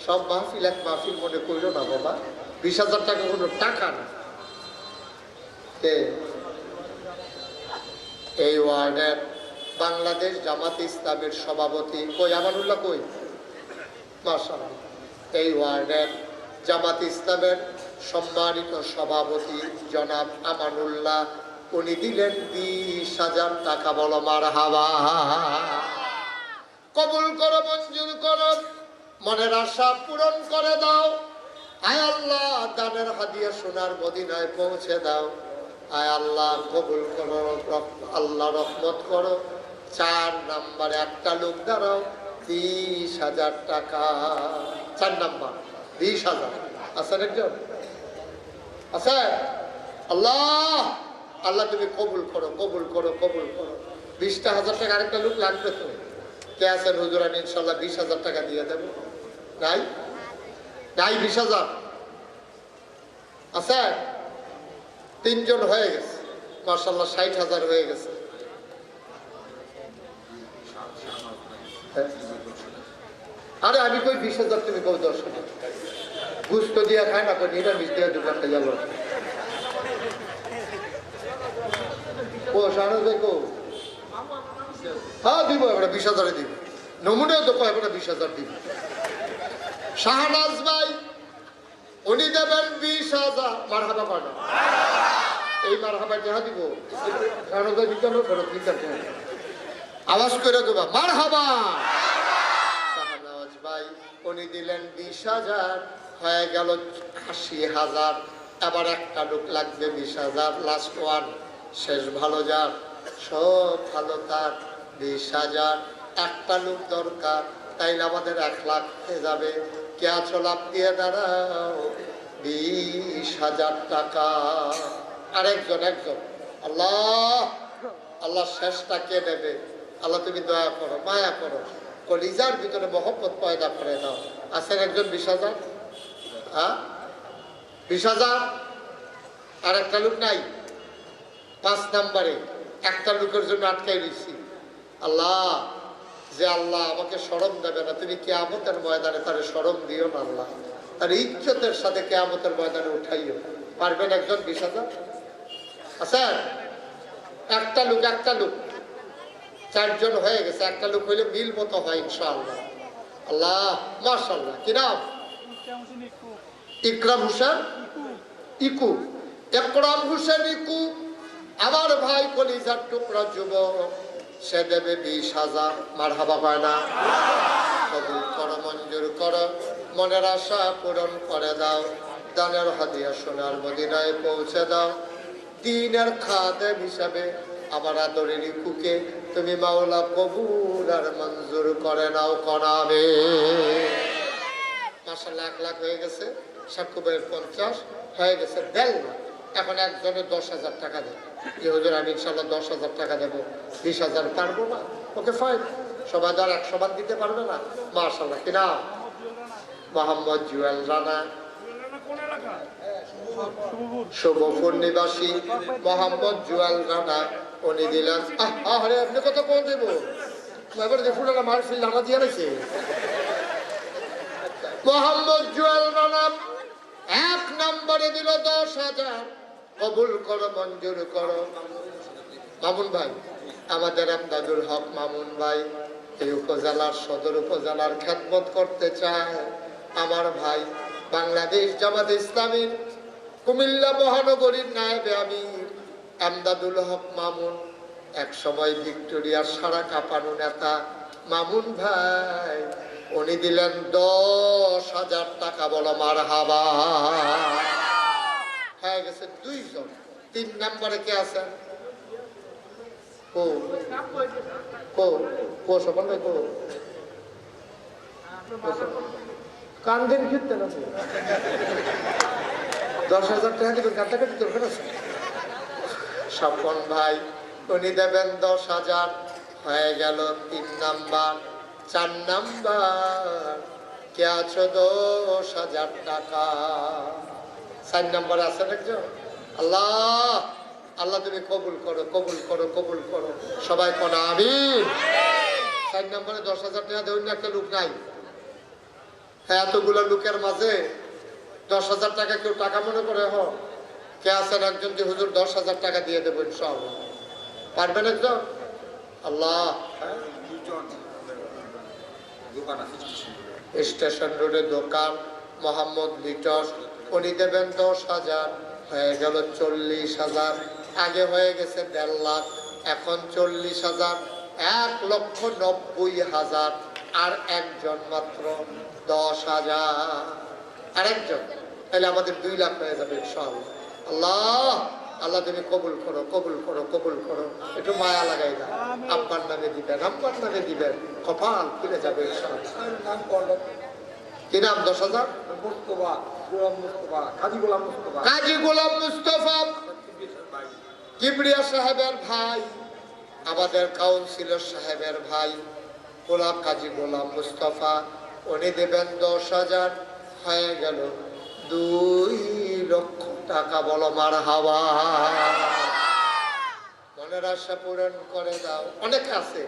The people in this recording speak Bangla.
সব মাহফিল এক মাহফিল মনে করিল না বাবা। 20,000 টাকা কোনো টাকা না। এই ওয়ার্ডের বাংলাদেশ জামাত ইসলামের সভাপতি কই? আমানুল্লাহ কই? মাশাআল্লাহ। এই ওয়ার্ডের জামাত ইসলামের সম্মানিত সভাপতি জনাব আমানুল্লাহ, উনি দিলেন 20,000 টাকা। বলো মারহাবা। কবুল করো, মঞ্জুর করো, মনের আশা পূরণ করে দাও। আয় আল্লাহ, দানের হাদিয়া সোনার মদিনায় পৌঁছে দাও। আয় আল্লাহ, কবুল করো, আল্লাহ রহমত করো। 4 নম্বরে একটা লোক দাঁড়াও, 20,000 টাকা। 4 নম্বর 20,000 আছেন একজন? আছে? আল্লাহ আল্লাহ তুমি কবুল করো, কবুল করো, কবুল করো। 20,000 টাকা আরেকটা লোক লাগবে তো। কে আছেন হুজুর? আমি ইনশাল্লাহ 20,000 টাকা দিয়ে দেবো। নাই? নাই 20,000 আছে? 3 জন হয়ে গেছে মাশাআল্লাহ, 60,000 হয়ে গেছে। আরে আমি কই 20,000, তুমি কই 10,000। গুস্ত দিয়া খায় না, নিরামিষ দিয়া 2 টাকা গেল। ও সারা দেখো, হ্যাঁ দিব, এবার 20,000 দিব। নমুনা তো কয় এবার 20,000 দিব। শাহনাজ ভাই উনি দেবেন 20,000। মারহাবা কয় না? এই মারহাবা যাহা দিব শাহনাজ ভাই দিতে হবে। আওয়াজ করে দেবা মারহাবা। শাহনাজ ভাই উনি দিলেন 20,000, হয়ে গেল 80,000। আবার একটা লোক লাগবে 20,000, লাস্ট ওয়ান, শেষ ভালো যার, সব ভালো তার। 20,000 একটা লোক দরকার, তাইলে আমাদের 1 লাখ হয়ে যাবে। কে আছো? লাভ দিয়ে দাঁড়াও, 20,000 টাকা। আরেকজন, একজন। আল্লাহ আল্লাহ, শেষটা কে নেবে? আল্লাহ তুমি দয়া করো, মায়া করো, কলিজার ভিতরে মহব্বত পয়দা করে দাও। আছেন একজন? 20,000? হ্যাঁ 20,000। আর একটা লোক নাই? 5 নম্বরে একটা লোকের জন্য আটকাই রয়েছি। আল্লাহ, যে আল্লাহ আমাকে শরম দেবে না, তুমি কিয়ামতের ময়দানে তার শরম দিও না আল্লাহ, তার ইজ্জতের সাথে কিয়ামতের ময়দানে উঠাইও। পারবেন একজন? 20,000 আচ্ছা, একটা লোক, একটা লোক। 4 জন হয়ে গেছে। একটা লোক হইলে মিল মতো হয় ইনশাআল্লাহ। আল্লাহ মাশাআল্লাহ। কি নাম? ইকরাম হোসেন ইকু। ইকরাম হোসেন ইকু আমার ভাই, কলিজার টুকরা যুবক, সে দেবে 20,000। মারহাবা কয় না? কবুল করো, মঞ্জুর করো, মনের আশা পূরণ করে দাও। দানের হাদিয়া সোনার মদিনায় পৌঁছে দাও। দ্বীনের খাদেম হিসাবে আমার আদরের ইকুকে তুমি মাওলা কবুল আর মঞ্জুর করে নাও। করাবে মাশাআল্লাহ। 1 লাখ হয়ে গেছে। সাকুবের 50 হয়ে গেছে। দেল না, এখন একজনে 10,000 টাকা দেবে। যে হুজুর আমি ইনশাল্লাহ 10,000 টাকা দেবো, 20,000 পারবো না। ওকে ফাইন, সবাই ধর 100 বার দিতে পারবে না। মাশাআল্লাহ। কি নাম? মোহাম্মদ জুয়েল রানা, শুভপুর নিবাসী মোহাম্মদ জুয়েল রানা, উনি দিলেন। আরে আপনি কত কোন দেবো? এবার যে ফুলেরা মারফিল রানা দিয়ে রয়েছে। মোহাম্মদ জুয়েল রানা 1 নম্বরে দিল 10,000। কবুল করো, মঞ্জুর করো। মামুন ভাই, আমাদের আমদাদুল হক মামুন ভাই এই উপজেলার, সদর উপজেলার খেদমত করতে চায়। আমার ভাই বাংলাদেশ জামাত ইসলামীর কুমিল্লা মহানগরীর নায়েবে আমির আমদাদুল হক মামুন, এক সময় ভিক্টোরিয়ার সারা কাঁপানো নেতা মামুন ভাই, উনি দিলেন 10,000 টাকা। বলো মারহাবা। হয়ে গেছে 2 জন। 3 নম্বরে কে আছেন? কান্দেন ফিরতে না 10,000 টাকা দিবেন, কান্দাকাটি দরকার আছে। স্বপন ভাই উনি দেবেন 10,000। হয়ে গেল 3 নাম্বার। 4 নাম্বার কে আছো? 10,000 টাকা। 4 নাম্বারে আছেন একজন? আল্লাহ আল্লাহ তুমি কবুল করো, কবুল করো, কবুল করো। সবাই কোন আমিন। 4 নম্বরে 10,000 টাকা দেউন। একটা লোক নাই? হ্যাঁ, এতগুলো লোকের মাঝে 10,000 টাকা কেউ টাকা মনে করে কে আছেন একজন যে হুজুর 10,000 টাকা দিয়ে দেবো ইনশাআল্লাহ? পারবেন একজন? আল্লাহ। স্টেশন রোডে দোকান মোহাম্মদ লিটস, উনি দেবেন 10,000, হয়ে গেল 40,000। আগে হয়ে গেছে 1.5 লাখ, এখন 40,000, 1,90,000। আর একজন মাত্র 10,000, আর একজন, তাহলে আমাদের 2 লাখ হয়ে যাবে ইনশাআল্লাহ। আল্লাহ, আল্লাহ তুমি কবুল করো, কবুল করো, কবুল করো। একটু মায়া লাগাই না, আব্বার নামে দিবেন, আব্বার নামে দিবেন, কপাল খুলে যাবে ইনশাআল্লাহ। কি নাম? 10,000? কাজী গোলাম মুস্তফা কিবরিয়া সাহেবের ভাই, আমাদের কাউন্সিলর সাহেবের ভাই গোলাম কাজী গোলাম মুস্তফা, উনি দেবেন 10,000, হয়ে গেল 2 লক্ষ টাকা। বলো মারহাবা। মনের আশা পূরণ করে দাও। অনেকে আছে